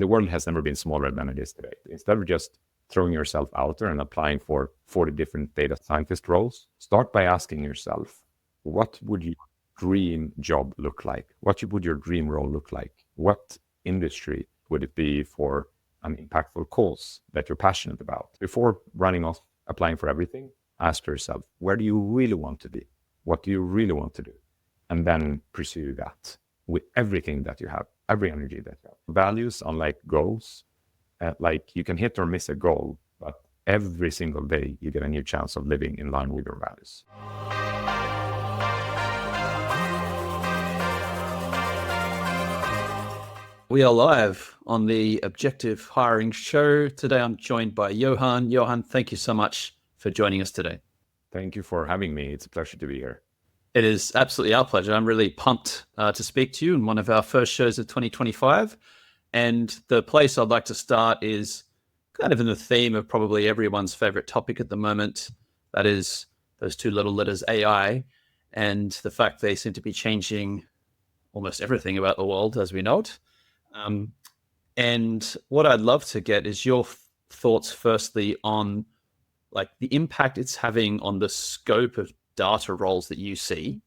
The world has never been smaller than it is today. Instead of just throwing yourself out there and applying for 40 different data scientist roles, start by asking yourself, what would your dream job look like? What would your dream role look like? What industry would it be for an impactful cause that you're passionate about? Before running off applying for everything, ask yourself, where do you really want to be? What do you really want to do? And then pursue that with everything that you have, every energy that you have. Values, unlike goals, like you can hit or miss a goal, but every single day you get a new chance of living in line with your values. We are live on the Objective Hiring Show. Today I'm joined by Johan. Johan, thank you so much for joining us today. Thank you for having me. It's a pleasure to be here. It is absolutely our pleasure. I'm really pumped to speak to you in one of our first shows of 2025. And the place I'd like to start is kind of in the theme of probably everyone's favorite topic at the moment. That is those two little letters AI, and the fact they seem to be changing almost everything about the world as we know it. And what I'd love to get is your thoughts firstly on like the impact it's having on the scope of data roles that you see.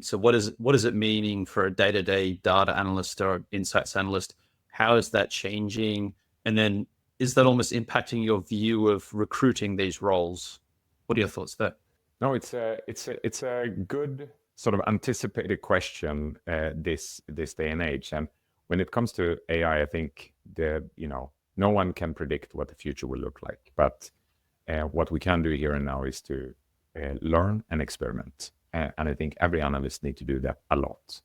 So what is it meaning for a day-to-day data analyst or insights analyst? How is that changing? And then is that almost impacting your view of recruiting these roles? What are your thoughts there? No, it's a good sort of anticipated question this day and age. And when it comes to AI, I think no one can predict what the future will look like. But what we can do here and now is to learn and experiment. And I think every analyst needs to do that a lot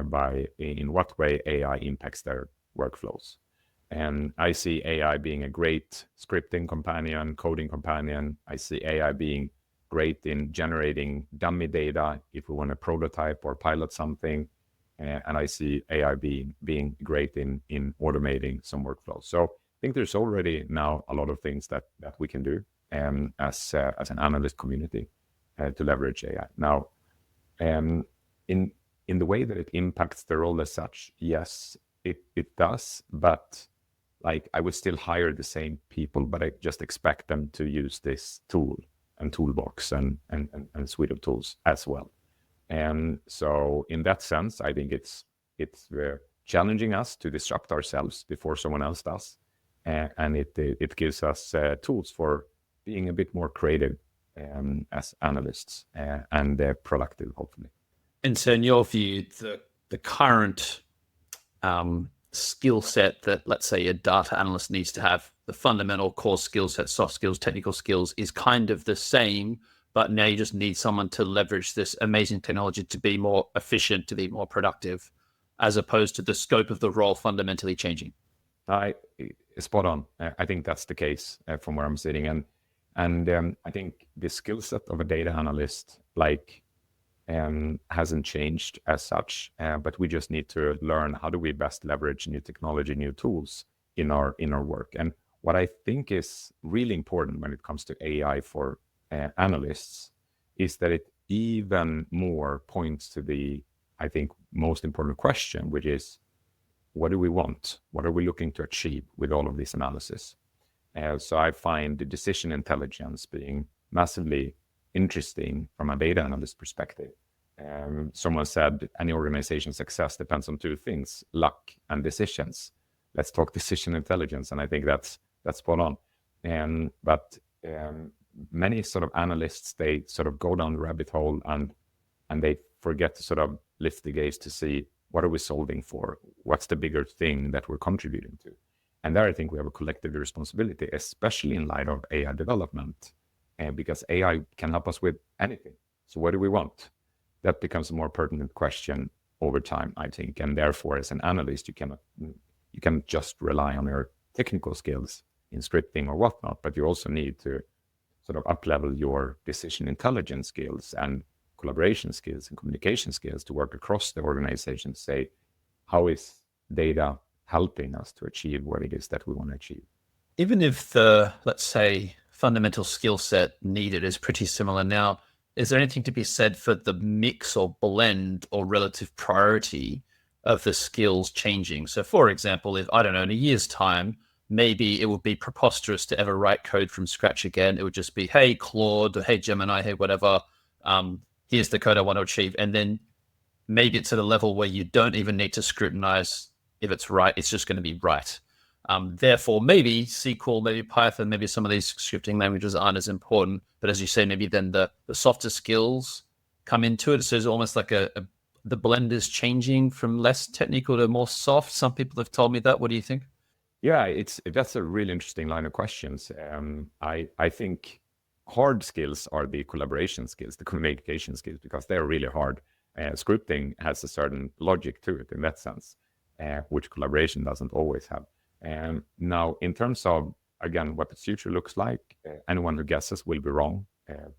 by in what way AI impacts their workflows. And I see AI being a great scripting companion, coding companion. I see AI being great in generating dummy data if we want to prototype or pilot something. And I see AI being great in automating some workflows. So I think there's already now a lot of things that we can do as an analyst community to leverage AI. Now, in the way that it impacts the role as such, yes, it does. But like I would still hire the same people, but I just expect them to use this tool and toolbox and suite of tools as well. And so in that sense, I think it's challenging us to disrupt ourselves before someone else does. And it gives us tools for being a bit more creative as analysts and productive, hopefully. And so in your view, the current skill set that, let's say, a data analyst needs to have, the fundamental core skill set, soft skills, technical skills, is kind of the same, but now you just need someone to leverage this amazing technology to be more efficient, to be more productive, as opposed to the scope of the role fundamentally changing. Spot on. I think that's the case from where I'm sitting. And I think the skill set of a data analyst hasn't changed as such, but we just need to learn how do we best leverage new technology, new tools in our work. And what I think is really important when it comes to AI for analysts is that it even more points to the, I think, most important question, which is, what do we want? What are we looking to achieve with all of this analysis? So I find the decision intelligence being massively interesting from a data analyst perspective. Someone said any organization's success depends on two things, luck and decisions. Let's talk decision intelligence. And I think that's spot on. But many sort of analysts, they sort of go down the rabbit hole and they forget to sort of lift the gaze to see what are we solving for? What's the bigger thing that we're contributing to? And there I think we have a collective responsibility, especially in light of AI development, because AI can help us with anything. So what do we want? That becomes a more pertinent question over time, I think. And therefore, as an analyst, you can just rely on your technical skills in scripting or whatnot, but you also need to sort of up-level your decision intelligence skills and collaboration skills and communication skills to work across the organization to say, how is data helping us to achieve what it is that we want to achieve? Even if the, let's say, fundamental skill set needed is pretty similar now, is there anything to be said for the mix or blend or relative priority of the skills changing. So for example, if, I don't know, in a year's time, maybe it would be preposterous to ever write code from scratch again. It would just be, hey, Claude, or hey, Gemini, hey, whatever, here's the code I want to achieve. And then maybe it's at a level where you don't even need to scrutinize if it's right. It's just going to be right. Therefore, maybe SQL, maybe Python, maybe some of these scripting languages aren't as important. But as you say, maybe then the softer skills come into it. So it's almost like the blend is changing from less technical to more soft. Some people have told me that. What do you think? Yeah, that's a really interesting line of questions. I think hard skills are the collaboration skills, the communication skills, because they're really hard. Scripting has a certain logic to it in that sense, which collaboration doesn't always have. Now, in terms of, again, what the future looks like, anyone who guesses will be wrong,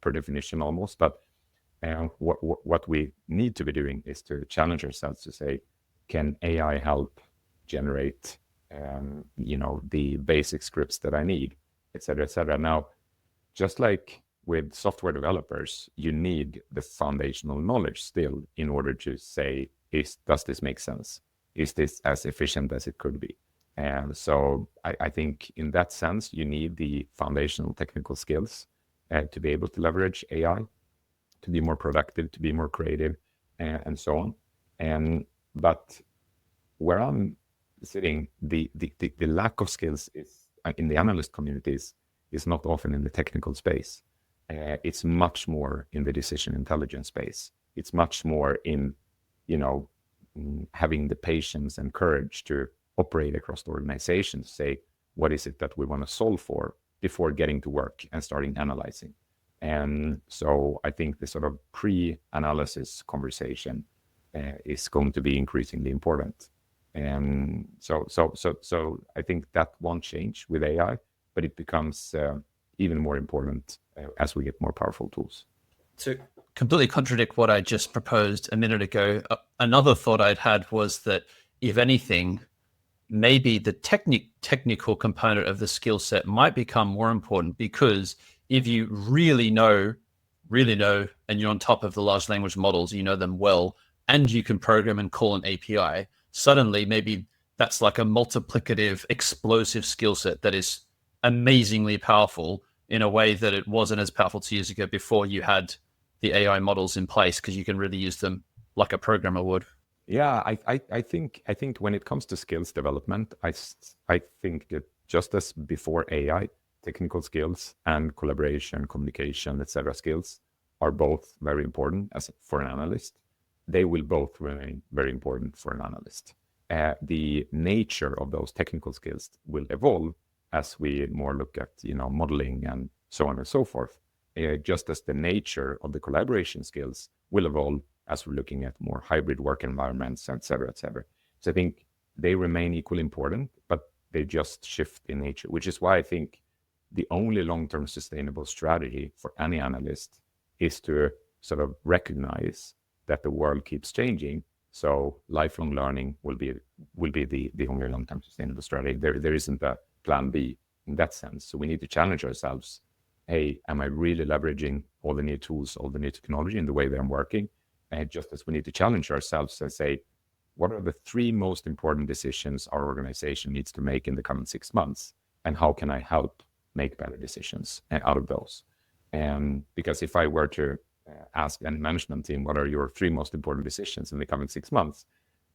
per definition almost. But what we need to be doing is to challenge ourselves to say, can AI help generate the basic scripts that I need, et cetera, et cetera. Now, just like with software developers, you need the foundational knowledge still in order to say, does this make sense? Is this as efficient as it could be? And so I think in that sense, you need the foundational technical skills to be able to leverage AI, to be more productive, to be more creative, and so on. But where I'm sitting, the lack of skills is in the analyst communities is not often in the technical space. It's much more in the decision intelligence space. It's much more in, having the patience and courage to operate across the organization to say, what is it that we want to solve for before getting to work and starting analyzing. And so I think the sort of pre-analysis conversation is going to be increasingly important. And so I think that won't change with AI, but it becomes even more important as we get more powerful tools. To completely contradict what I just proposed a minute ago, another thought I'd had was that if anything, maybe the technical component of the skill set might become more important, because if you really know, and you're on top of the large language models, you know them well, and you can program and call an API, suddenly maybe that's like a multiplicative, explosive skill set that is amazingly powerful in a way that it wasn't as powerful 2 years ago before you had the AI models in place, because you can really use them like a programmer would. Yeah, I think when it comes to skills development, I think that just as before AI, technical skills and collaboration, communication, etc. skills are both very important as for an analyst. They will both remain very important for an analyst. The nature of those technical skills will evolve as we more look at modeling and so on and so forth. Just as the nature of the collaboration skills will evolve as we're looking at more hybrid work environments, et cetera, et cetera. So I think they remain equally important, but they just shift in nature, which is why I think the only long-term sustainable strategy for any analyst is to sort of recognize that the world keeps changing. So lifelong learning will be the only long-term sustainable strategy. There isn't a plan B in that sense. So we need to challenge ourselves. Hey, am I really leveraging all the new tools, all the new technology in the way that I'm working? And just as we need to challenge ourselves and say, what are the 3 most important decisions our organization needs to make in the coming 6 months? And how can I help make better decisions out of those? And because if I were to ask any management team, what are your 3 most important decisions in the coming 6 months?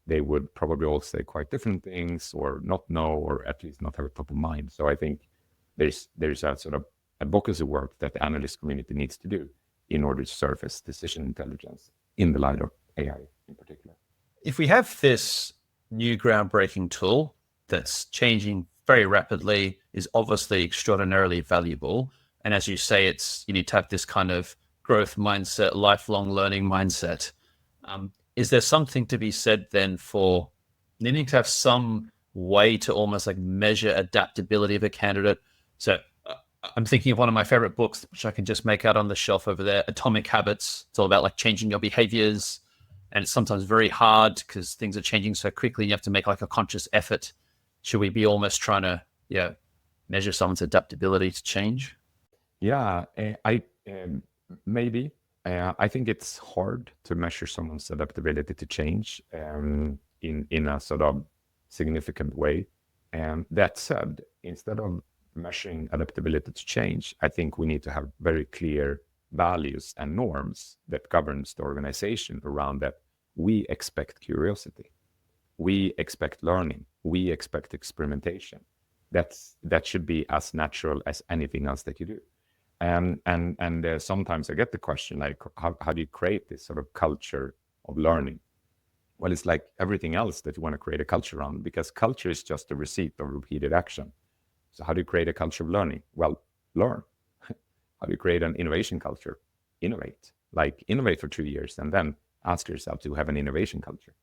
They would probably all say quite different things, or not know, or at least not have it top of mind. So I think there's a sort of advocacy work that the analyst community needs to do in order to surface decision intelligence in the light of AI in particular. If we have this new groundbreaking tool that's changing very rapidly, is obviously extraordinarily valuable, and as you say, you need to have this kind of growth mindset, lifelong learning mindset. Is there something to be said then for needing to have some way to almost like measure adaptability of a candidate? So I'm thinking of one of my favorite books, which I can just make out on the shelf over there, Atomic Habits. It's all about like changing your behaviors. And it's sometimes very hard because things are changing so quickly. You have to make like a conscious effort. Should we be almost trying to measure someone's adaptability to change? Yeah, maybe. I think it's hard to measure someone's adaptability to change. in a sort of significant way. And that said, instead of measuring adaptability to change, I think we need to have very clear values and norms that governs the organization around that. We expect curiosity, we expect learning, we expect experimentation. That should be as natural as anything else that you do. And sometimes I get the question, like, how do you create this sort of culture of learning? Well, it's like everything else that you want to create a culture around, because culture is just a receipt of repeated action. So how do you create a culture of learning? Well, learn. How do you create an innovation culture? Innovate. Like, innovate for 2 years and then ask yourself to have an innovation culture.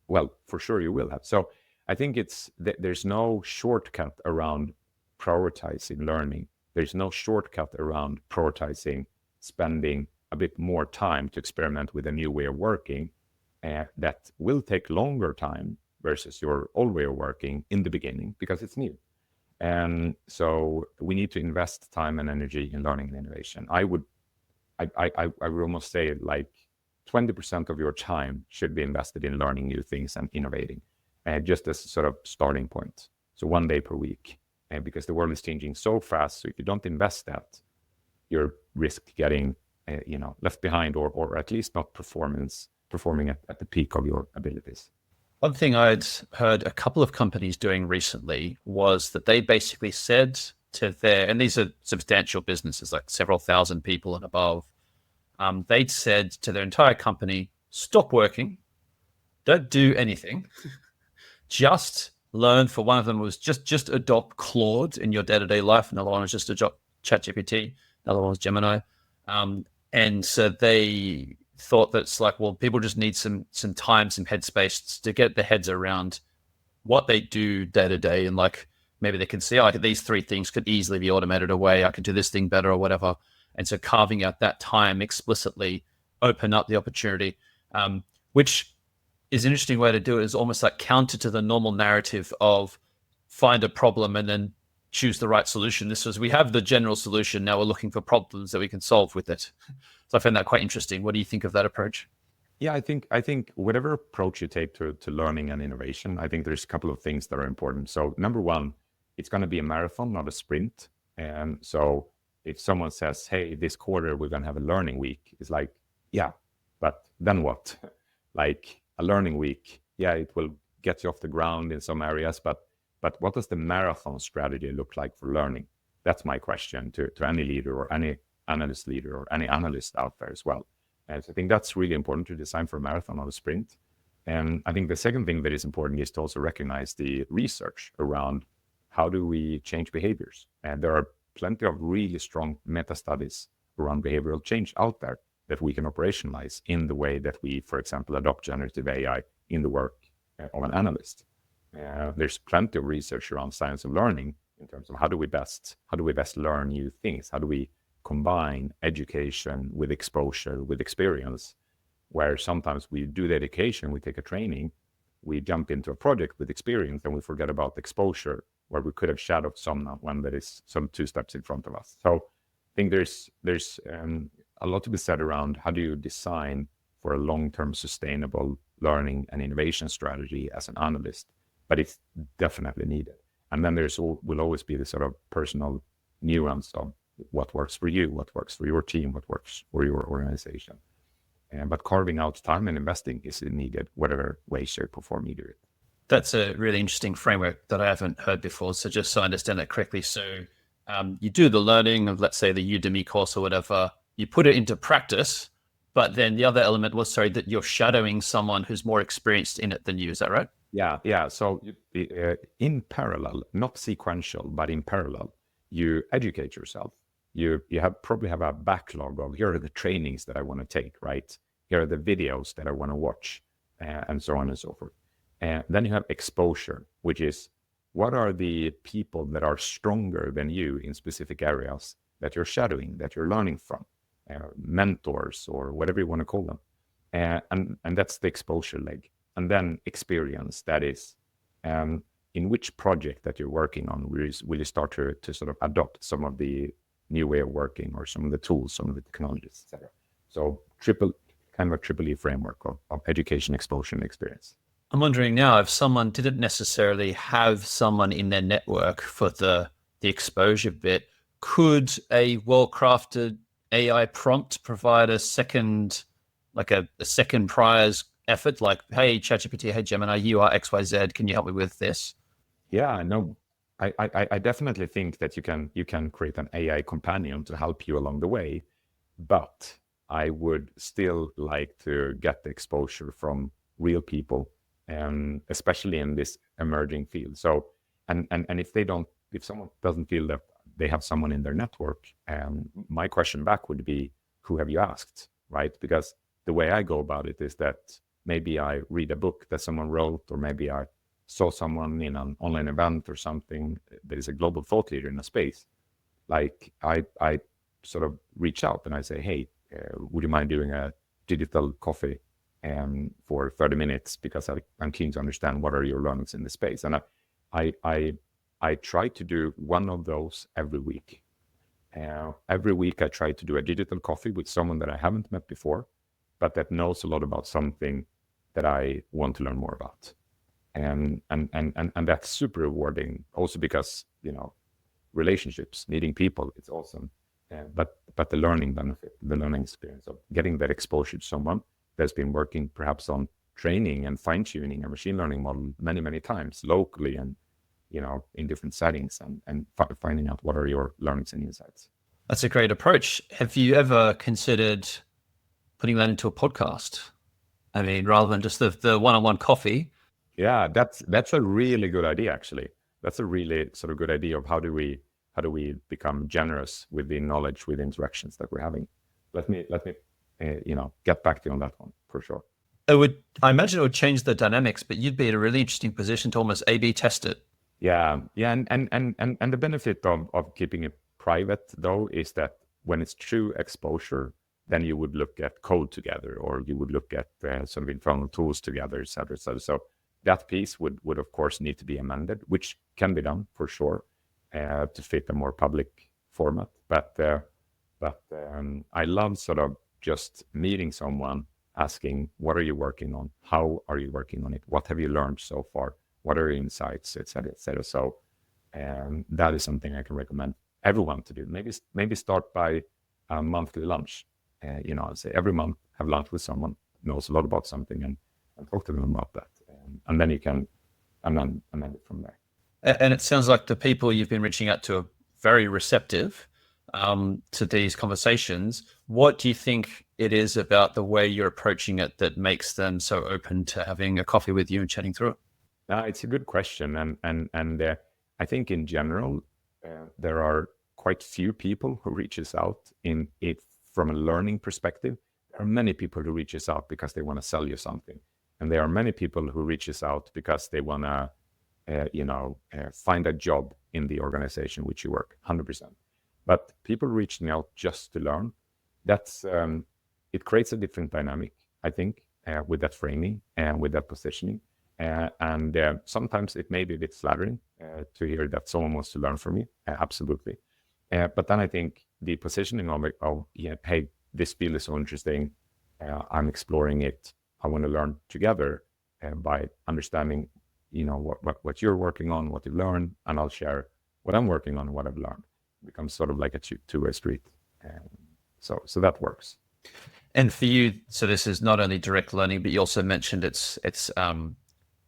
Well, for sure you will have. So I think there's no shortcut around prioritizing learning. There's no shortcut around prioritizing spending a bit more time to experiment with a new way of working. That will take longer time versus your old way of working in the beginning because it's new. And so we need to invest time and energy in learning and innovation. I would almost say, like, 20% of your time should be invested in learning new things and innovating, just as a sort of starting point. So 1 day per week, because the world is changing so fast. So if you don't invest that, you're risk getting left behind, or at least not performing at the peak of your abilities. One thing I'd heard a couple of companies doing recently was that they basically said to and these are substantial businesses, like several thousand people and above, they'd said to their entire company, stop working, don't do anything, just learn. For one of them was just adopt Claude in your day-to-day life. Another one was just adopt ChatGPT. Another one was Gemini. And so they thought that's like, well, people just need some time, some headspace to get their heads around what they do day to day. And like, maybe they can see, like, these 3 things could easily be automated away. I can do this thing better or whatever. And so carving out that time explicitly open up the opportunity, which is an interesting way to do it. Is almost like counter to the normal narrative of find a problem and then choose the right solution. This was, we have the general solution, now we're looking for problems that we can solve with it. So I found that quite interesting. What do you think of that approach? Yeah, I think whatever approach you take to learning and innovation, I think there's a couple of things that are important. So number one, it's going to be a marathon, not a sprint. And so if someone says, hey, this quarter we're going to have a learning week, it's like, yeah, but then what? Like, a learning week, yeah, it will get you off the ground in some areas, but what does the marathon strategy look like for learning? That's my question to any leader or any analyst leader or any analyst out there as well. And so I think that's really important to design for a marathon, not a sprint. And I think the second thing that is important is to also recognize the research around how do we change behaviors. And there are plenty of really strong meta studies around behavioral change out there that we can operationalize in the way that we, for example, adopt generative AI in the work of an analyst. There's plenty of research around science of learning in terms of how do we best learn new things? How do we combine education with exposure, with experience, where sometimes we do the education, we take a training, we jump into a project with experience, and we forget about exposure, where we could have shadowed someone that is some 2 steps in front of us. So I think there's a lot to be said around how do you design for a long-term sustainable learning and innovation strategy as an analyst, but it's definitely needed. And then will always be the sort of personal nuance of what works for you, what works for your team, what works for your organization. But carving out time and investing is needed, whatever way, shape, or form you do it. That's a really interesting framework that I haven't heard before. So just so I understand that correctly. So you do the learning of, let's say, the Udemy course or whatever, you put it into practice, but then the other element was, that you're shadowing someone who's more experienced in it than you. Is that right? Yeah. So in parallel, not sequential, but in parallel, you educate yourself. You probably have a backlog of, here are the trainings that I want to take, right? Here are the videos that I want to watch, and so on and so forth. And then you have exposure, which is, what are the people that are stronger than you in specific areas that you're shadowing, that you're learning from, mentors or whatever you want to call them. And that's the exposure leg. And then experience, that is, in which project that you're working on will you start to sort of adopt some of the new way of working or some of the tools, some of the technologies, etc. So triple E framework of education, exposure, and experience. I'm wondering now if someone didn't necessarily have someone in their network for the exposure bit, could a well-crafted AI prompt provide a second, like a second prize effort, like, hey, ChatGPT, hey, Gemini, you are XYZ, can you help me with this? Yeah, no, I definitely think that you can create an AI companion to help you along the way, but I would still like to get the exposure from real people, especially in this emerging field. So, and if someone doesn't feel that they have someone in their network, my question back would be, who have you asked, right? Because the way I go about it is that maybe I read a book that someone wrote, or maybe I saw someone in an online event or something that is a global thought leader in a space. Like I sort of reach out and I say, hey, would you mind doing a digital coffee for 30 minutes? Because I'm keen to understand what are your learnings in the space. And I, I, I try to do one of those every week. Every week I try to do a digital coffee with someone that I haven't met before, but that knows a lot about something that I want to learn more about. And that's super rewarding also because, relationships, meeting people, it's awesome. But the learning benefit, the learning experience of getting that exposure to someone that's been working perhaps on training and fine tuning a machine learning model many, many times locally and, in different settings, and finding out what are your learnings and insights. That's a great approach. Have you ever considered putting that into a podcast? I mean, rather than just the one-on-one coffee. Yeah, that's a really good idea, actually. That's a really sort of good idea of how do we become generous with the knowledge, with the interactions that we're having. Let me get back to you on that one for sure. I imagine it would change the dynamics, but you'd be in a really interesting position to almost A/B test it. Yeah, yeah, and the benefit of keeping it private though is that when it's true exposure, then you would look at code together, or you would look at sort of internal tools together, et cetera, et cetera. So that piece would of course need to be amended, which can be done for sure, to fit a more public format. But I love sort of just meeting someone, asking, what are you working on? How are you working on it? What have you learned so far? What are your insights, et cetera, et cetera. So that is something I can recommend everyone to do. Maybe start by a monthly lunch. I'd say every month have lunch with someone who knows a lot about something, and talk to them about that. And then you can amend it from there. And it sounds like the people you've been reaching out to are very receptive to these conversations. What do you think it is about the way you're approaching it that makes them so open to having a coffee with you and chatting through it? It's a good question, and I think in general there are quite few people who reaches out in it from a learning perspective. There are many people who reaches out because they want to sell you something, and there are many people who reaches out because they want to find a job in the organization which you work. 100%. But people reaching out just to learn, that's it creates a different dynamic, I think, with that framing and with that positioning. And sometimes it may be a bit flattering to hear that someone wants to learn from me. Absolutely. But then I think the positioning of it, hey, this field is so interesting. I'm exploring it. I want to learn together by understanding, what you're working on, what you've learned, and I'll share what I'm working on and what I've learned. It becomes sort of like a two-way street. So that works. And for you, so this is not only direct learning, but you also mentioned it's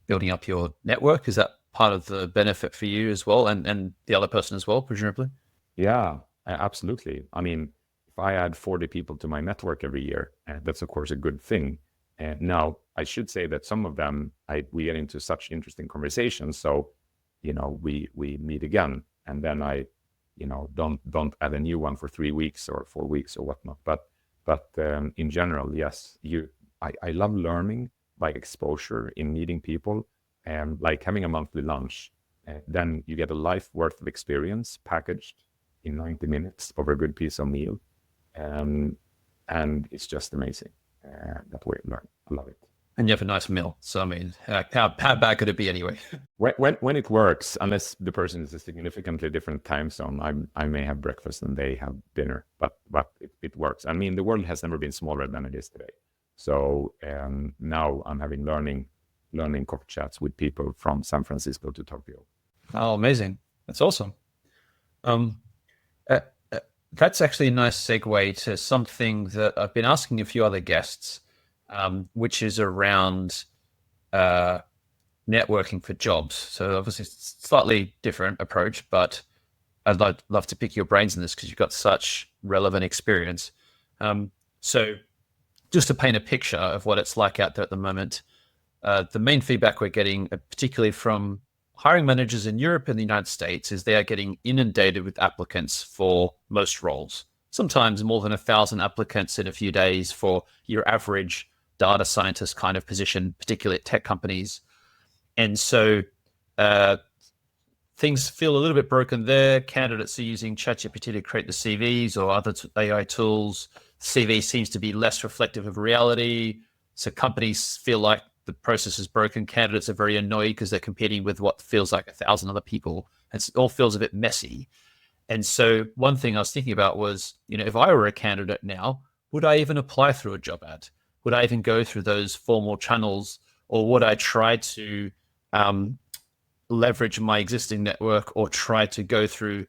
building up your network. Is that part of the benefit for you as well, and the other person as well, presumably? Yeah, absolutely. I mean, if I add 40 people to my network every year, that's of course a good thing. Now, I should say that some of them, we get into such interesting conversations. So, we meet again, and then I, don't add a new one for 3 weeks or 4 weeks or whatnot. But in general, yes, I love learning by exposure in meeting people, and like having a monthly lunch. Then you get a life worth of experience packaged in 90 minutes over a good piece of meal. And it's just amazing that way of learning. I love it. And you have a nice meal. So, I mean, how bad could it be anyway? When it works, unless the person is a significantly different time zone, I may have breakfast and they have dinner, but it works. I mean, the world has never been smaller than it is today. So now I'm having learning learning coffee chats with people from San Francisco to Tokyo. Oh, amazing. That's awesome. Um, uh, uh, that's actually a nice segue to something that I've been asking a few other guests, which is around networking for jobs. So obviously it's a slightly different approach, but I'd love to pick your brains in this because you've got such relevant experience. So just to paint a picture of what it's like out there at the moment, the main feedback we're getting, particularly from hiring managers in Europe and the United States, is they are getting inundated with applicants for most roles. Sometimes more than 1,000 applicants in a few days for your average data scientist kind of position, particularly at tech companies. And so things feel a little bit broken there. Candidates are using ChatGPT to create the CVs or other AI tools. CV seems to be less reflective of reality. So companies feel like the process is broken. Candidates are very annoyed because they're competing with what feels like 1,000 other people. It all feels a bit messy. And so one thing I was thinking about was, if I were a candidate now, would I even apply through a job ad? Would I even go through those formal channels, or would I try to leverage my existing network or try to go through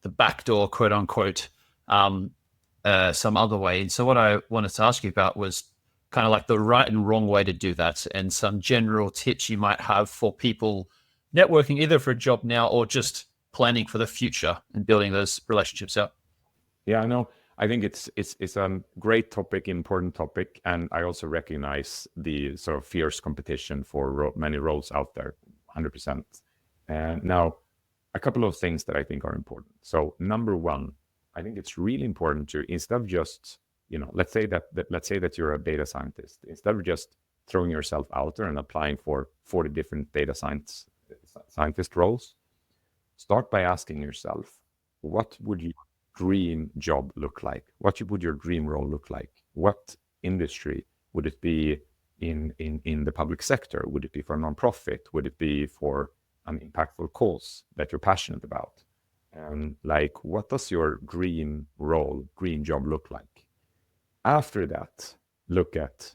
the backdoor, quote unquote, some other way? And so what I wanted to ask you about was kind of like the right and wrong way to do that, and some general tips you might have for people networking either for a job now or just planning for the future and building those relationships out. Yeah, I know. I think it's a great topic, important topic, and I also recognize the sort of fierce competition for many roles out there, 100%. And now, a couple of things that I think are important. So, number one, I think it's really important to, instead of just, let's say that you're a data scientist, instead of just throwing yourself out there and applying for 40 different data scientist roles, start by asking yourself, what would your dream job look like? What would your dream role look like? What industry would it be in the public sector? Would it be for a nonprofit? Would it be for an impactful cause that you're passionate about? Like, what does your dream role, dream job look like? After that, look at,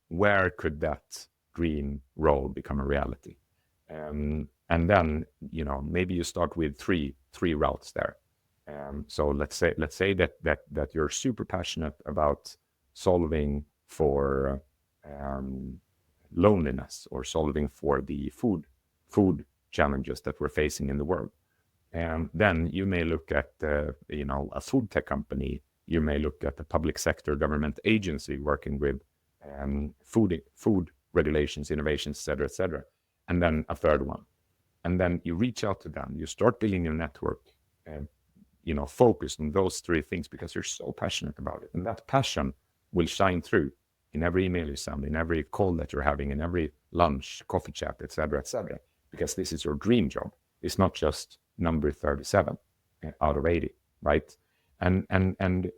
where could that dream role become a reality? And then, maybe you start with three routes there. So let's say that you're super passionate about solving for loneliness, or solving for the food challenges that we're facing in the world. And then you may look at a food tech company. You may look at the public sector government agency working with food regulations, innovations, et cetera, and then a third one. And then you reach out to them. You start building your network, focused on those three things because you're so passionate about it. And that passion will shine through in every email you send, in every call that you're having, in every lunch, coffee chat, et cetera, because this is your dream job. It's not just number 37 out of 80, right? And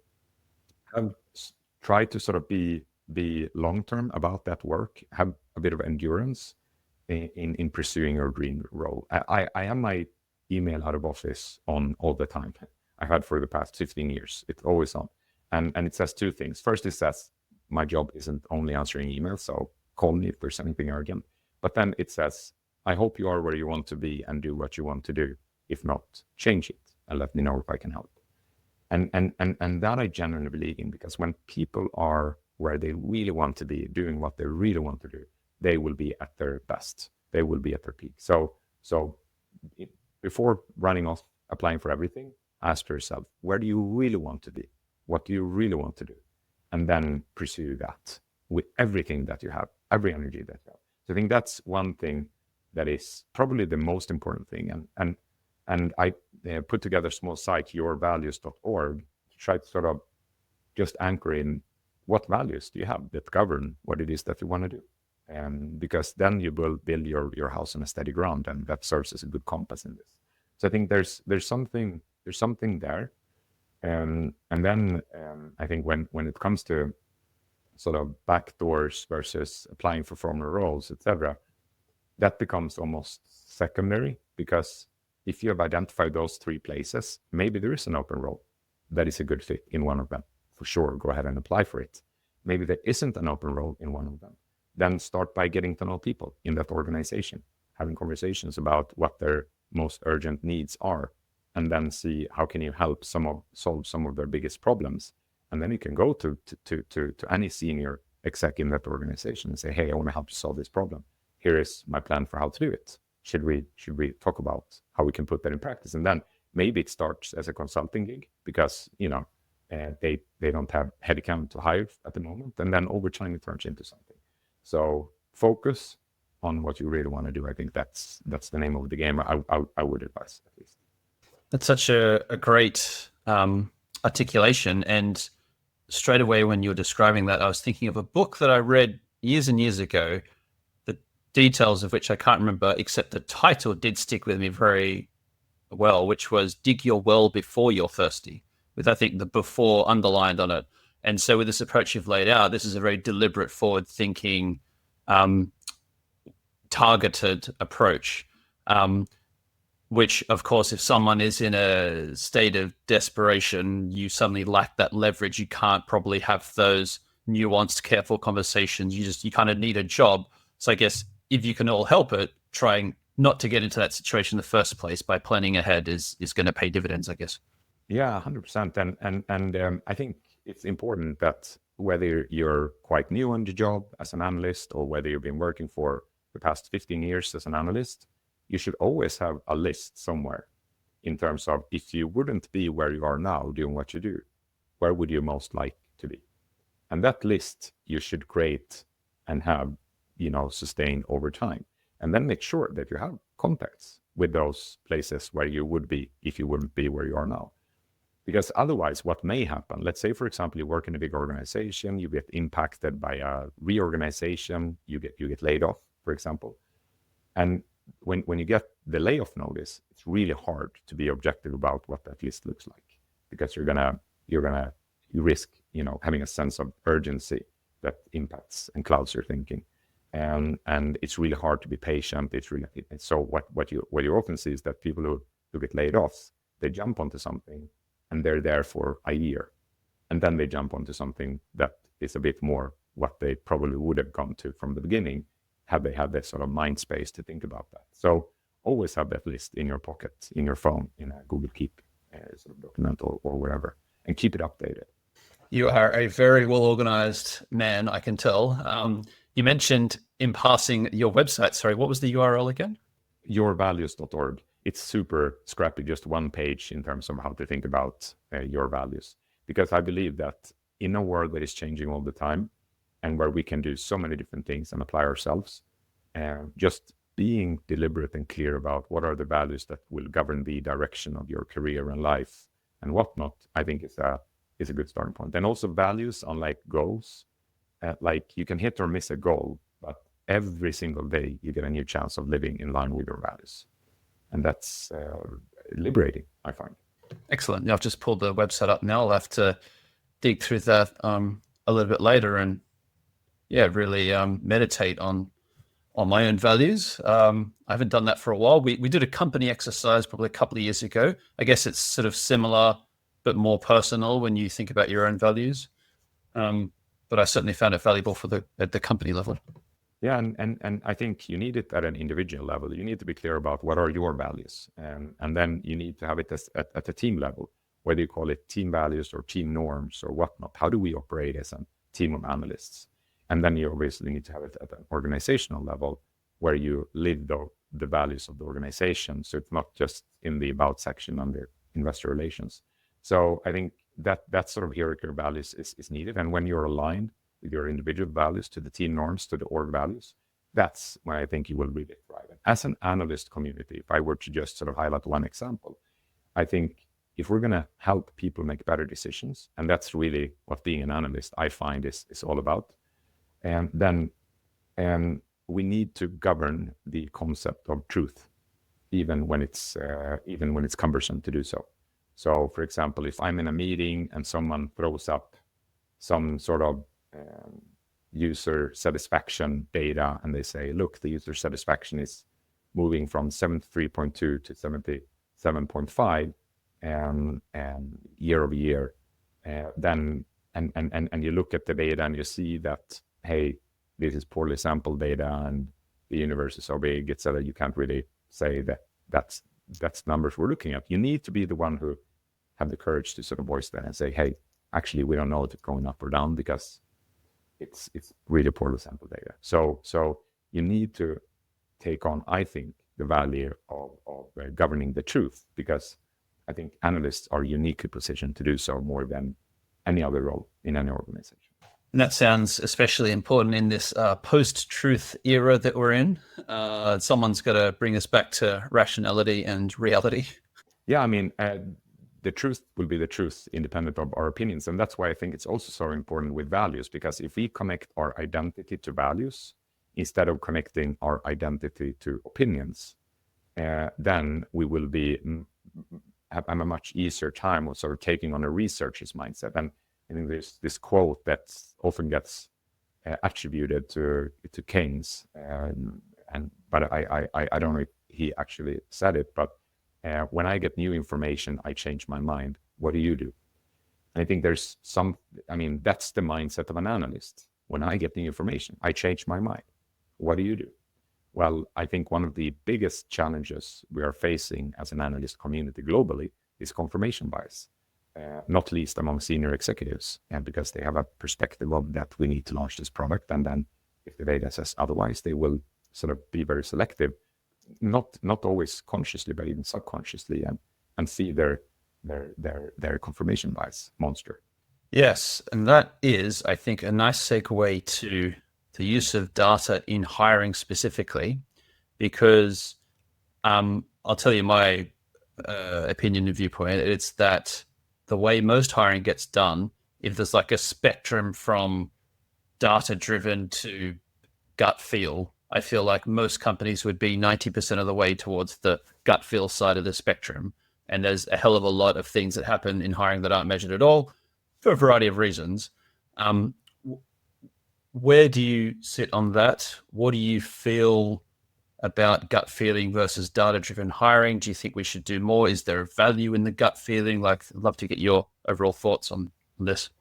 try to sort of be long-term about that work, have a bit of endurance in pursuing your dream role. I have my email out of office on all the time. I've had for the past 15 years. It's always on. And it says two things. First, it says my job isn't only answering emails, so call me if there's anything urgent. But then it says, I hope you are where you want to be and do what you want to do. If not, change it and let me know if I can help. And that I genuinely believe in, because when people are where they really want to be, doing what they really want to do, they will be at their best. They will be at their peak. So before running off applying for everything, ask yourself, where do you really want to be? What do you really want to do? And then pursue that with everything that you have, every energy that you have. So I think that's one thing that is probably the most important thing. And I put together a small site, yourvalues.org, to try to sort of just anchor in what values do you have that govern what it is that you want to do. Because then you will build your house on a steady ground, and that serves as a good compass in this. So I think there's something there. And then I think when it comes to sort of backdoors versus applying for formal roles, etc., that becomes almost secondary, because if you have identified those three places, maybe there is an open role that is a good fit in one of them. For sure, go ahead and apply for it. Maybe there isn't an open role in one of them, then start by getting to know people in that organization, having conversations about what their most urgent needs are, and then see how can you help solve some of their biggest problems. And then you can go to any senior exec in that organization and say, hey, I want to help you solve this problem. Here is my plan for how to do it. Should we talk about how we can put that in practice? And then maybe it starts as a consulting gig because, they don't have headcount to hire at the moment. And then over time, it turns into something. So focus on what you really want to do. I think that's the name of the game. I would advise, at least. That's such a great articulation. And straight away, when you were describing that, I was thinking of a book that I read years and years ago, the details of which I can't remember, except the title did stick with me very well, which was Dig Your Well Before You're Thirsty, with, I think, the before underlined on it. And so with this approach you've laid out, this is a very deliberate, forward-thinking, targeted approach, which, of course, if someone is in a state of desperation, you suddenly lack that leverage. You can't probably have those nuanced, careful conversations. You kind of need a job. So I guess if you can all help it, trying not to get into that situation in the first place by planning ahead is going to pay dividends, I guess. Yeah, 100%. And I think it's important that whether you're quite new on the job as an analyst or whether you've been working for the past 15 years as an analyst, you should always have a list somewhere in terms of, if you wouldn't be where you are now doing what you do, where would you most like to be? And that list you should create and have, sustained over time. And then make sure that you have contacts with those places where you would be if you wouldn't be where you are now. Because otherwise, what may happen, let's say, for example, you work in a big organization, you get impacted by a reorganization, you get laid off, for example. And when you get the layoff notice, it's really hard to be objective about what that list looks like, because you risk, having a sense of urgency that impacts and clouds your thinking. And it's really hard to be patient. So what you often see is that people who get laid off, they jump onto something and they're there for a year, and then they jump onto something that is a bit more what they probably would have gone to from the beginning had they had this sort of mind space to think about that. So always have that list in your pocket, in your phone, in a Google Keep sort of document or whatever, and keep it updated. You are a very well-organized man, I can tell. You mentioned in passing your website. Sorry, what was the URL again? Yourvalues.org. It's super scrappy, just one page in terms of how to think about your values. Because I believe that in a world that is changing all the time and where we can do so many different things and apply ourselves, just being deliberate and clear about what are the values that will govern the direction of your career and life and whatnot, I think is a good starting point. And also values, unlike goals, like you can hit or miss a goal, but every single day you get a new chance of living in line with your values. And that's liberating, I find. Excellent. I've just pulled the website up now. I'll have to dig through that a little bit later and really meditate on my own values. I haven't done that for a while. We did a company exercise probably a couple of years ago. I guess it's sort of similar, but more personal when you think about your own values. But I certainly found it valuable at the company level. Yeah, and I think you need it at an individual level. You need to be clear about what are your values, and then you need to have it at a team level, whether you call it team values or team norms or whatnot. How do we operate as a team of analysts? And then you obviously need to have it at an organizational level where you live the values of the organization. So it's not just in the about section under investor relations. So I think that sort of hierarchy of values is needed. And when you're aligned with your individual values to the team norms, to the org values, that's when I think you will really thrive. And as an analyst community, if I were to just sort of highlight one example, I think if we're going to help people make better decisions, and that's really what being an analyst, I find is all about, and then we need to govern the concept of truth, even when it's cumbersome to do so. So, for example, if I'm in a meeting and someone throws up some sort of user satisfaction data, and they say, look, the user satisfaction is moving from 73.2 to 77.5 and year over year, then and you look at the data and you see that, hey, this is poorly sampled data and the universe is so big, etc. You can't really say that that's numbers we're looking at. You need to be the one who have the courage to sort of voice that and say, hey, actually, we don't know if it's going up or down because it's really poorly sampled data. So you need to take on, I think, the value of governing the truth, because I think analysts are uniquely positioned to do so more than any other role in any organization. And that sounds especially important in this post-truth era that we're in. Someone's got to bring us back to rationality and reality. Yeah, I mean, the truth will be the truth independent of our opinions. And that's why I think it's also so important with values, because if we connect our identity to values instead of connecting our identity to opinions, then we will have a much easier time of sort of taking on a researcher's mindset. And I think there's this quote that often gets attributed to Keynes, but I don't know if he actually said it, but when I get new information, I change my mind. What do you do? And I think that's the mindset of an analyst. When I get new information, I change my mind. What do you do? Well, I think one of the biggest challenges we are facing as an analyst community globally is confirmation bias, not least among senior executives, and because they have a perspective of that we need to launch this product, and then if the data says otherwise, they will sort of be very selective, not always consciously, but even subconsciously, and see their confirmation bias monster. Yes, and that is, I think, a nice segue to the use of data in hiring specifically, because I'll tell you my opinion and viewpoint. It's that the way most hiring gets done, if there's like a spectrum from data-driven to gut feel, I feel like most companies would be 90% of the way towards the gut feel side of the spectrum. And there's a hell of a lot of things that happen in hiring that aren't measured at all for a variety of reasons. Where do you sit on that? What do you feel about gut feeling versus data-driven hiring? Do you think we should do more? Is there a value in the gut feeling? Like, I'd love to get your overall thoughts on this.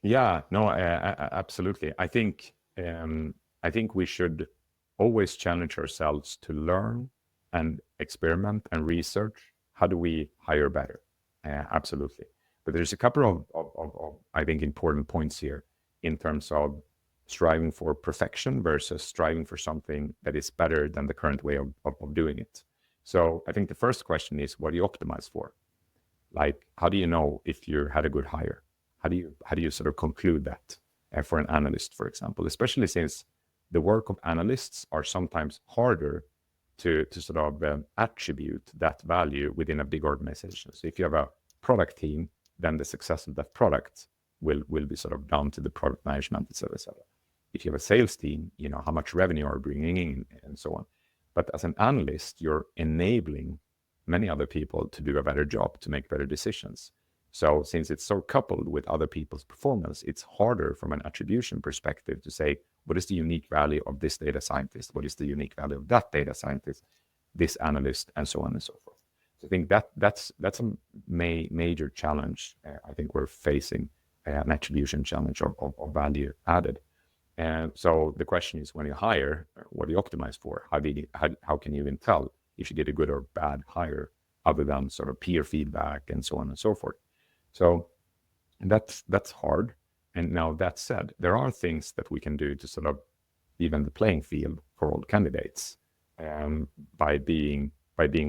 Yeah, no, absolutely. I think we should always challenge ourselves to learn and experiment and research. How do we hire better? Absolutely. But there's a couple of I think, important points here in terms of striving for perfection versus striving for something that is better than the current way of doing it. So I think the first question is, what do you optimize for? Like, how do you know if you had a good hire? How do you sort of conclude that for an analyst, for example, especially since the work of analysts are sometimes harder to sort of attribute that value within a big organization. So if you have a product team, then the success of that product will be sort of down to the product management, et cetera, et cetera. If you have a sales team, you know, how much revenue are bringing in and so on. But as an analyst, you're enabling many other people to do a better job, to make better decisions. So since it's so coupled with other people's performance, it's harder from an attribution perspective to say, what is the unique value of this data scientist? What is the unique value of that data scientist, this analyst, and so on and so forth. So I think that's a major challenge. I think we're facing an attribution challenge of value added. And so the question is, when you hire, what do you optimize for? How can you even tell if you did a good or bad hire, other than sort of peer feedback and so on and so forth? So that's hard. And now that said, there are things that we can do to sort of even the playing field for all candidates, by being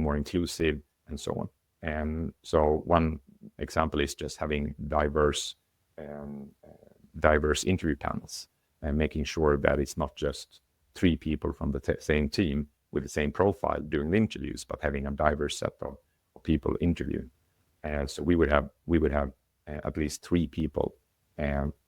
more inclusive and so on. And so one example is just having diverse interview panels, and making sure that it's not just 3 people from the same team with the same profile doing the interviews, but having a diverse set of people interviewing. So we would have at least 3 people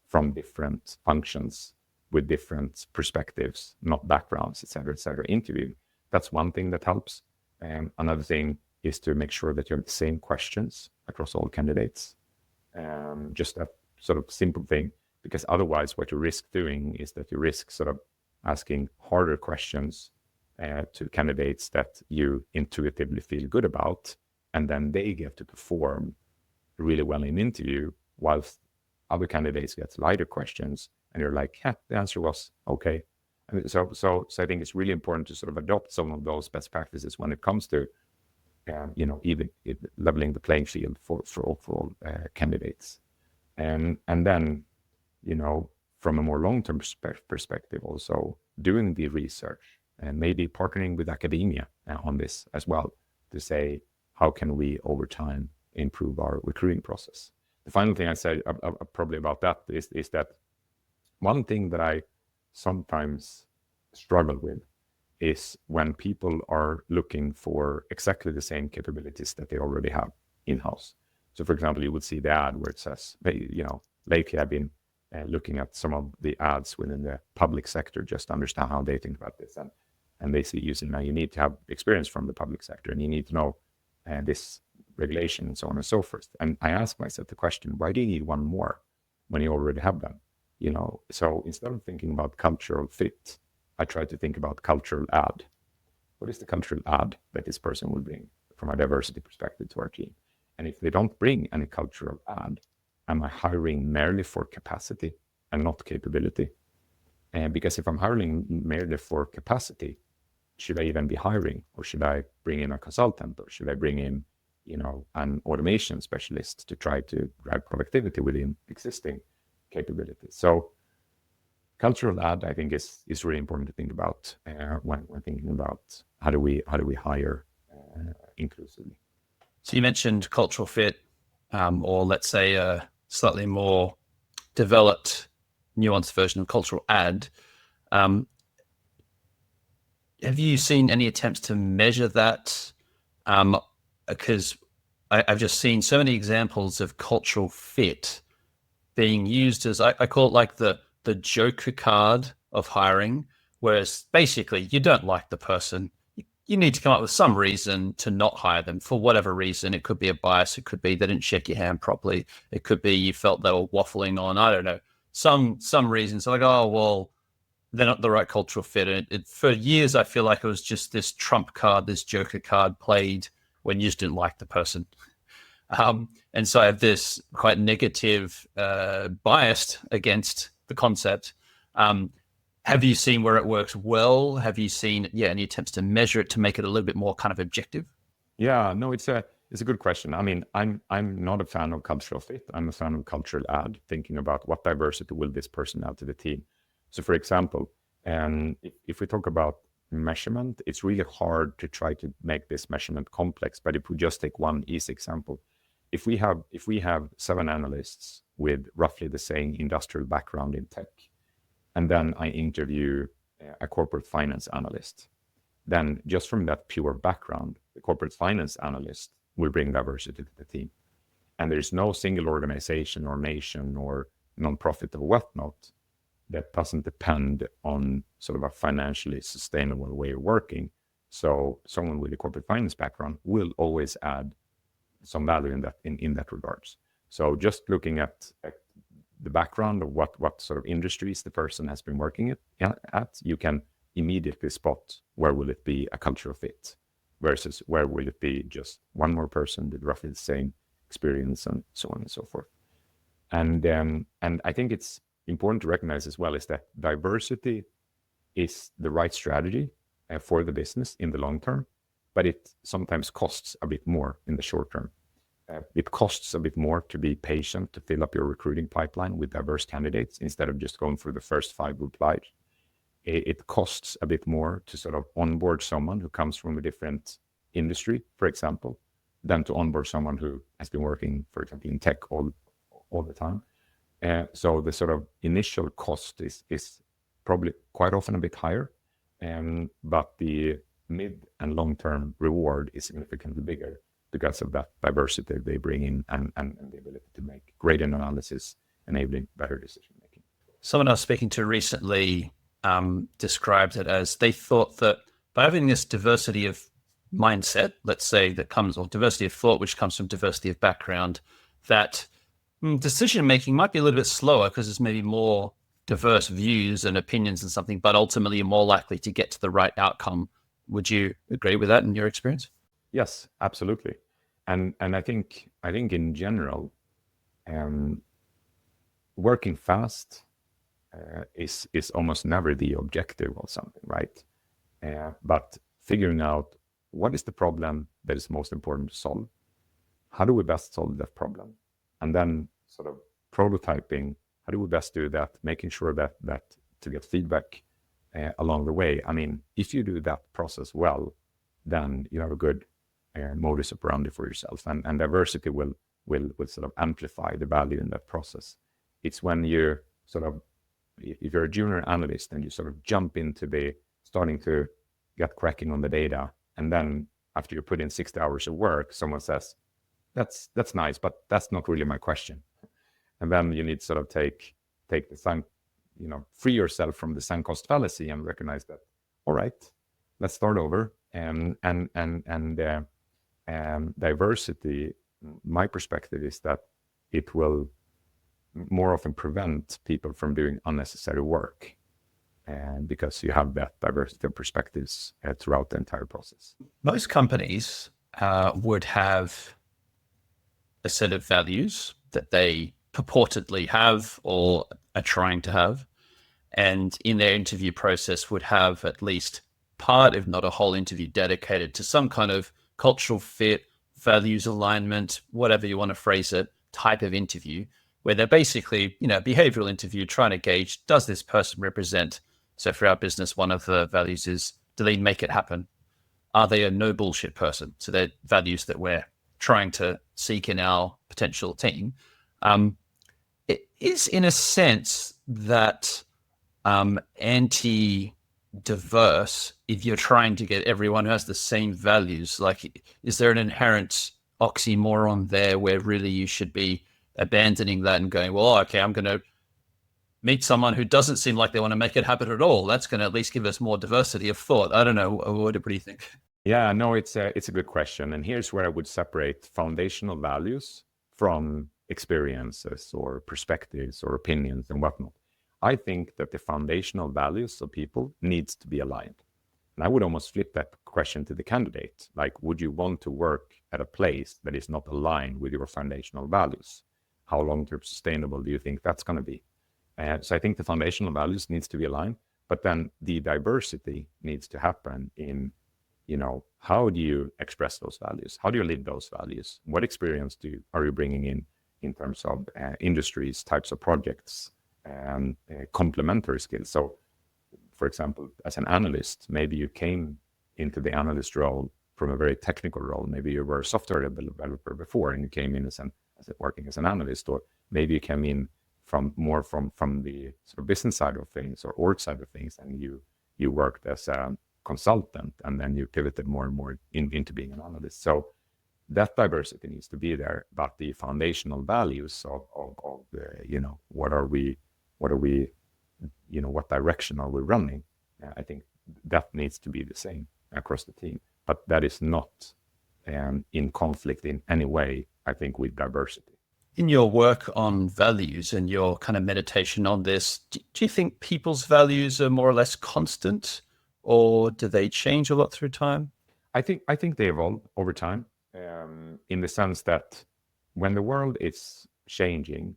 from different functions with different perspectives, not backgrounds, et cetera, interviewing. That's one thing that helps. Another thing is to make sure that you have the same questions across all candidates. Just a sort of simple thing, because otherwise what you risk doing is that you risk sort of asking harder questions to candidates that you intuitively feel good about, and then they get to perform really well in interview, whilst other candidates get lighter questions, and you're like, yeah, the answer was okay. I mean, so I think it's really important to sort of adopt some of those best practices when it comes to, even leveling the playing field for all candidates, and then, from a more long-term perspective, also doing the research and maybe partnering with academia on this as well, to say, how can we over time improve our recruiting process? The final thing I say probably about that is that one thing that I sometimes struggle with is when people are looking for exactly the same capabilities that they already have in-house. So, for example, you would see the ad where it says, lately I've been looking at some of the ads within the public sector just to understand how they think about this. And basically using, now you need to have experience from the public sector and you need to know this regulation and so on and so forth. And I ask myself the question, why do you need one more when you already have them? So instead of thinking about cultural fit, I try to think about cultural add. What is the cultural add that this person will bring from a diversity perspective to our team? And if they don't bring any cultural add, am I hiring merely for capacity and not capability? And because if I'm hiring merely for capacity, should I even be hiring, or should I bring in a consultant, or should I bring in, an automation specialist to try to drive productivity within existing capabilities? So cultural add, I think, is really important to think about when thinking about how do we hire inclusively. So you mentioned cultural fit, or let's say a slightly more developed, nuanced version of cultural add. Have you seen any attempts to measure that? Because I've just seen so many examples of cultural fit being used as, I call it like the Joker card of hiring, whereas basically you don't like the person. You need to come up with some reason to not hire them for whatever reason. It could be a bias. It could be they didn't shake your hand properly. It could be you felt they were waffling on, I don't know, some reason. So like, oh, well, they're not the right cultural fit. And for years, I feel like it was just this trump card, this Joker card played when you just didn't like the person. And so I have this quite negative bias against the concept. Have you seen where it works well? Have you seen, any attempts to measure it to make it a little bit more kind of objective? Yeah, no, it's a good question. I mean, I'm not a fan of cultural fit. I'm a fan of cultural add, thinking about what diversity will this person add to the team. So, for example, if we talk about measurement, it's really hard to try to make this measurement complex. But if we just take one easy example, if we have 7 analysts with roughly the same industrial background in tech, and then I interview a corporate finance analyst, then just from that pure background, the corporate finance analyst will bring diversity to the team. And there's no single organization or nation or nonprofit of whatnot that doesn't depend on sort of a financially sustainable way of working. So someone with a corporate finance background will always add some value in that regards. So just looking at the background of what sort of industries the person has been working at, you can immediately spot where will it be a cultural fit versus where will it be just one more person with roughly the same experience and so on and so forth. And I think it's important to recognize as well is that diversity is the right strategy for the business in the long term, but it sometimes costs a bit more in the short term. It costs a bit more to be patient, to fill up your recruiting pipeline with diverse candidates instead of just going for the first 5 who applied. It costs a bit more to sort of onboard someone who comes from a different industry, for example, than to onboard someone who has been working, for example, in tech all the time. So the sort of initial cost is probably quite often a bit higher, but the mid and long-term reward is significantly bigger because of that diversity they bring in and the ability to make great analysis, enabling better decision making. Someone I was speaking to recently described it as they thought that by having this diversity of mindset, let's say that comes, or diversity of thought, which comes from diversity of background, that decision making might be a little bit slower because there's maybe more diverse views and opinions and something, but ultimately you're more likely to get to the right outcome. Would you agree with that in your experience? Yes, absolutely. And I think in general, working fast is almost never the objective of something, right? But figuring out what is the problem that is most important to solve, how do we best solve that problem, and then sort of prototyping, how do we best do that, making sure that to get feedback along the way. I mean, if you do that process well, then you have a good modus operandi for yourself, and diversity will sort of amplify the value in that process. It's when you're sort of, if you're a junior analyst and you sort of jump into the starting to get cracking on the data, and then after you put in 60 hours of work, someone says, that's nice, but that's not really my question. And then you need to sort of take the sunk, free yourself from the sunk cost fallacy and recognize that, all right, let's start over. And diversity, my perspective is that it will more often prevent people from doing unnecessary work, and because you have that diversity of perspectives throughout the entire process. Most companies would have a set of values that they purportedly have or are trying to have, and in their interview process would have at least part, if not a whole interview, dedicated to some kind of cultural fit, values alignment, whatever you want to phrase it, type of interview, where they're basically, behavioral interview, trying to gauge, does this person represent? So for our business, one of the values is, do they make it happen? Are they a no bullshit person? So they're values that we're trying to seek in our potential team. It is, in a sense, that anti-diverse if you're trying to get everyone who has the same values. Like, is there an inherent oxymoron there where really you should be abandoning that and going, well, okay, I'm going to meet someone who doesn't seem like they want to make it happen at all. That's going to at least give us more diversity of thought. I don't know. What do you think? Yeah, no, it's a good question. And here's where I would separate foundational values from experiences or perspectives or opinions and whatnot. I think that the foundational values of people needs to be aligned. And I would almost flip that question to the candidate. Like, would you want to work at a place that is not aligned with your foundational values? How long-term sustainable do you think that's going to be? So I think the foundational values needs to be aligned, but then the diversity needs to happen in, how do you express those values? How do you live those values? What experience are you bringing in terms of industries, types of projects, and complementary skills? So, for example, as an analyst, maybe you came into the analyst role from a very technical role. Maybe you were a software developer before, and you came in as working as an analyst, or maybe you came in from the sort of business side of things or org side of things, and you worked as a consultant, and then you pivoted more and more into being an analyst. So that diversity needs to be there, but the foundational values of what direction are we running? I think that needs to be the same across the team, but that is not in conflict in any way, I think, with diversity. In your work on values and your kind of meditation on this, do you think people's values are more or less constant, or do they change a lot through time? I think they evolve over time, in the sense that when the world is changing,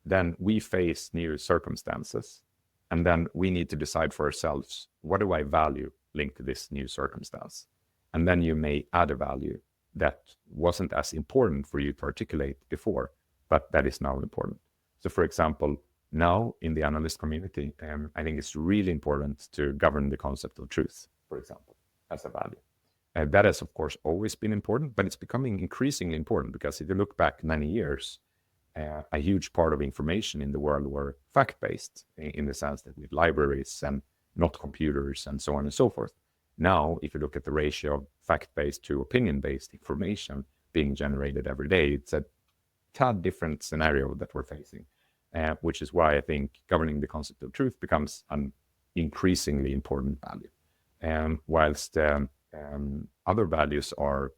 then we face new circumstances, and then we need to decide for ourselves, what do I value linked to this new circumstance? And then you may add a value that wasn't as important for you to articulate before, but that is now important. So for example, now in the analyst community, I think it's really important to govern the concept of truth, for example, as a value. That has, of course, always been important, but it's becoming increasingly important, because if you look back many years, a huge part of information in the world were fact-based, in the sense that we had libraries and not computers and so on and so forth. Now, if you look at the ratio of fact-based to opinion-based information being generated every day, it's a tad different scenario that we're facing, which is why I think governing the concept of truth becomes an increasingly important value. Whilst other values are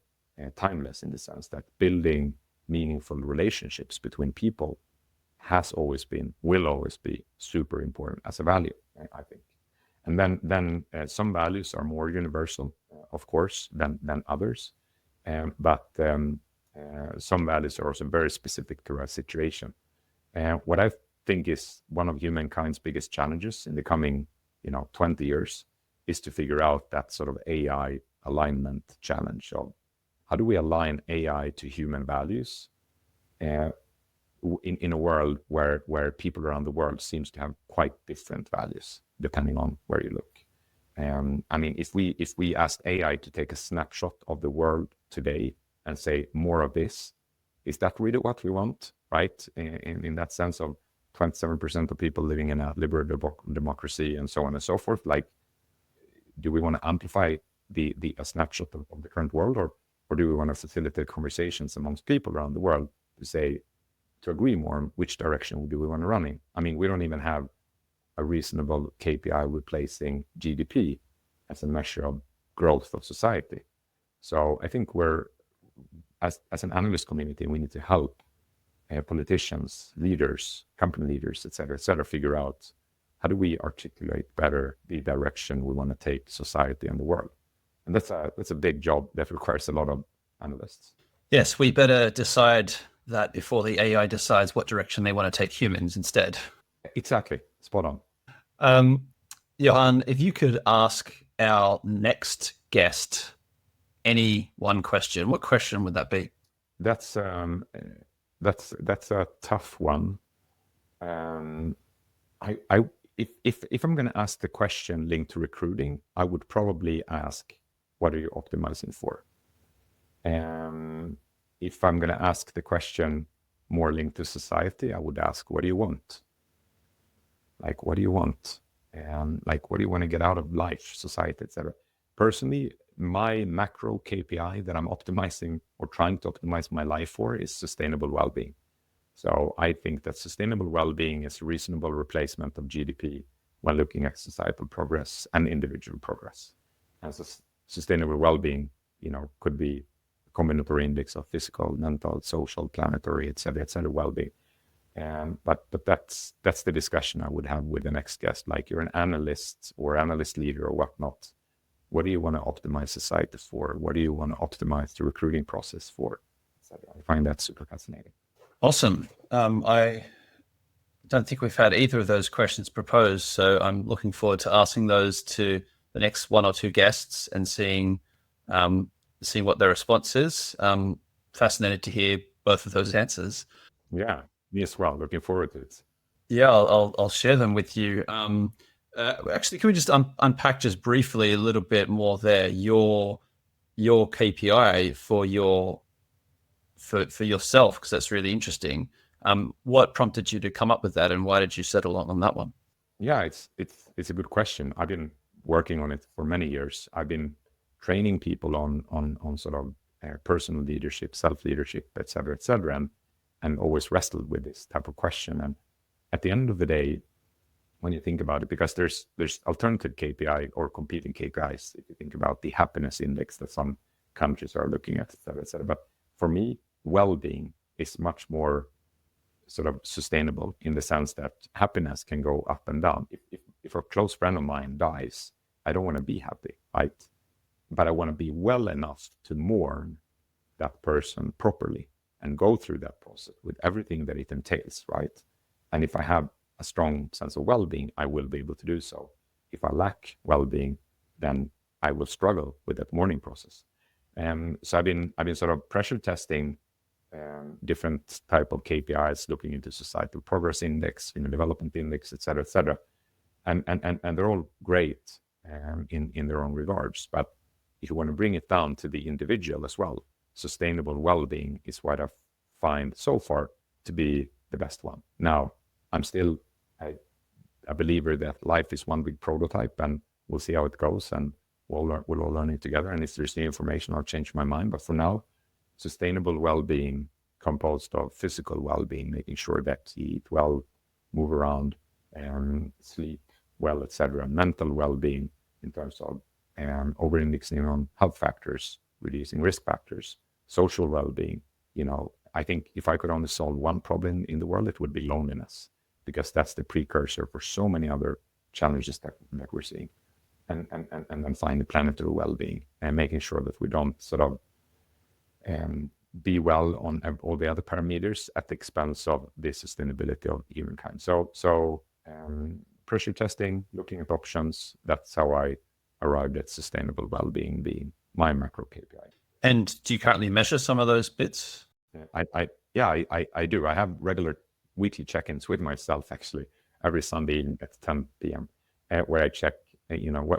timeless, in the sense that building meaningful relationships between people has always been, will always be super important as a value, I think. And then some values are more universal, of course, than others. But some values are also very specific to our situation. What I've think is one of humankind's biggest challenges in the coming, 20 years, is to figure out that sort of AI alignment challenge of how do we align AI to human values in a world where people around the world seems to have quite different values depending on where you look. I mean, if we asked AI to take a snapshot of the world today and say more of this, is that really what we want, right? In that sense of 27% of people living in a liberal democracy and so on and so forth, like, do we want to amplify a snapshot of the current world, or do we want to facilitate conversations amongst people around the world to agree more on which direction do we want to run in? I mean, we don't even have a reasonable KPI replacing GDP as a measure of growth of society. So I think as an analyst community, we need to help politicians, leaders, company leaders, et cetera, figure out how do we articulate better the direction we want to take society and the world. And that's a big job that requires a lot of analysts. Yes, we better decide that before the AI decides what direction they want to take humans instead. Exactly. Spot on. Johan, if you could ask our next guest any one question, what question would that be? That's a tough one. If I'm going to ask the question linked to recruiting, I would probably ask, what are you optimizing for? If I'm going to ask the question more linked to society, I would ask, what do you want? Like, what do you want? And like, what do you want to get out of life, society, etc. Personally, my macro KPI that I'm optimizing or trying to optimize my life for is sustainable well-being. So I think that sustainable well-being is a reasonable replacement of GDP when looking at societal progress and individual progress. And sustainable well-being, could be a combinatory index of physical, mental, social, planetary, et cetera, well-being. But that's the discussion I would have with the next guest. Like, you're an analyst or analyst leader or whatnot. What do you want to optimize society for? What do you want to optimize the recruiting process for? I find that super fascinating. Awesome. I don't think we've had either of those questions proposed, so I'm looking forward to asking those to the next one or two guests and seeing what their response is. Fascinated to hear both of those answers. Yeah, me as well. Looking forward to it. Yeah, I'll share them with you. Actually, can we just unpack just briefly a little bit more there? Your KPI for yourself, because that's really interesting. What prompted you to come up with that, and why did you settle on that one? Yeah, it's a good question. I've been working on it for many years. I've been training people on sort of personal leadership, self-leadership, et cetera, and always wrestled with this type of question. And at the end of the day, when you think about it, because there's alternative KPI or competing KPIs, if you think about the happiness index that some countries are looking at, et cetera. But for me, well-being is much more sort of sustainable in the sense that happiness can go up and down. If a close friend of mine dies, I don't want to be happy, right? But I want to be well enough to mourn that person properly and go through that process with everything that it entails, right? And if I have a strong sense of well-being, I will be able to do so. If I lack well-being, then I will struggle with that mourning process. So I've been sort of pressure testing different type of KPIs, looking into societal progress index, development index, et cetera, and they're all great in their own regards. But if you want to bring it down to the individual as well, sustainable well-being is what I find so far to be the best one. Now, I'm still a believer that life is one big prototype, and we'll see how it goes, and we'll all learn it together. And if there's new information, I'll change my mind. But for now, sustainable well-being composed of physical well-being, making sure that you eat well, move around, sleep well, etc. Mental well-being in terms of over-indexing on health factors, reducing risk factors, social well-being. I think if I could only solve one problem in the world, it would be loneliness, because that's the precursor for so many other challenges that we're seeing. And then finally, planetary well-being, and making sure that we don't sort of be well on all the other parameters at the expense of the sustainability of humankind. So pressure testing, looking at options. That's how I arrived at sustainable well-being being my macro KPI. And do you currently measure some of those bits? I do. I have regular weekly check-ins with myself, actually, every Sunday at 10 p.m. Where I check,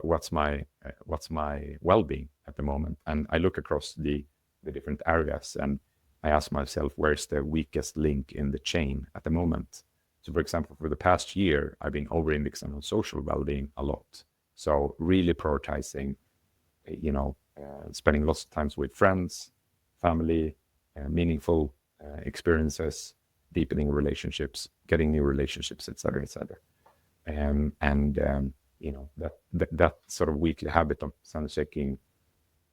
what's my well-being at the moment, and I look across the different areas, and I ask myself, where's the weakest link in the chain at the moment? So, for example, for the past year, I've been over-indexing on social well-being a lot. So, really prioritizing, spending lots of time with friends, family, meaningful experiences, deepening relationships, getting new relationships, etc., etc. That sort of weekly habit of sense checking,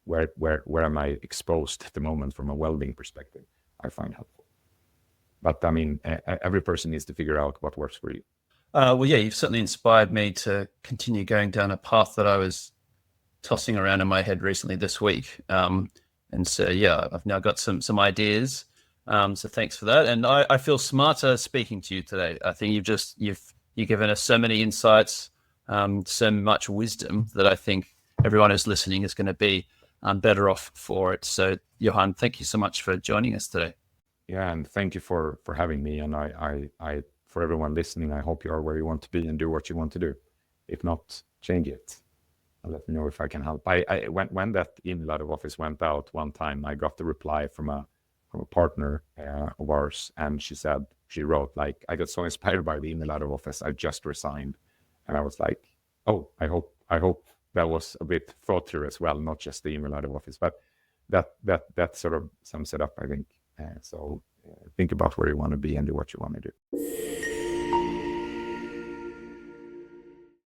where am I exposed at the moment from a well-being perspective, I find helpful. But I mean, every person needs to figure out what works for you. Well, yeah, you've certainly inspired me to continue going down a path that I was tossing around in my head recently this week. And so, yeah, I've now got some ideas. So thanks for that. And I feel smarter speaking to you today. I think you've given us so many insights, so much wisdom that I think everyone who's listening is going to be better off for it. So, Johan, thank you so much for joining us today. Yeah, and thank you for having me. And I for everyone listening, I hope you are where you want to be and do what you want to do. If not, change it. And let me know if I can help. When that email out of office went out one time, I got the reply from a partner of ours, and she wrote, like, I got so inspired by the email out of office, I just resigned. And I was like, oh, I hope that was a bit thought through as well, not just the email out of office. But that sort of sums it up, I think. So think about where you want to be and do what you want to do.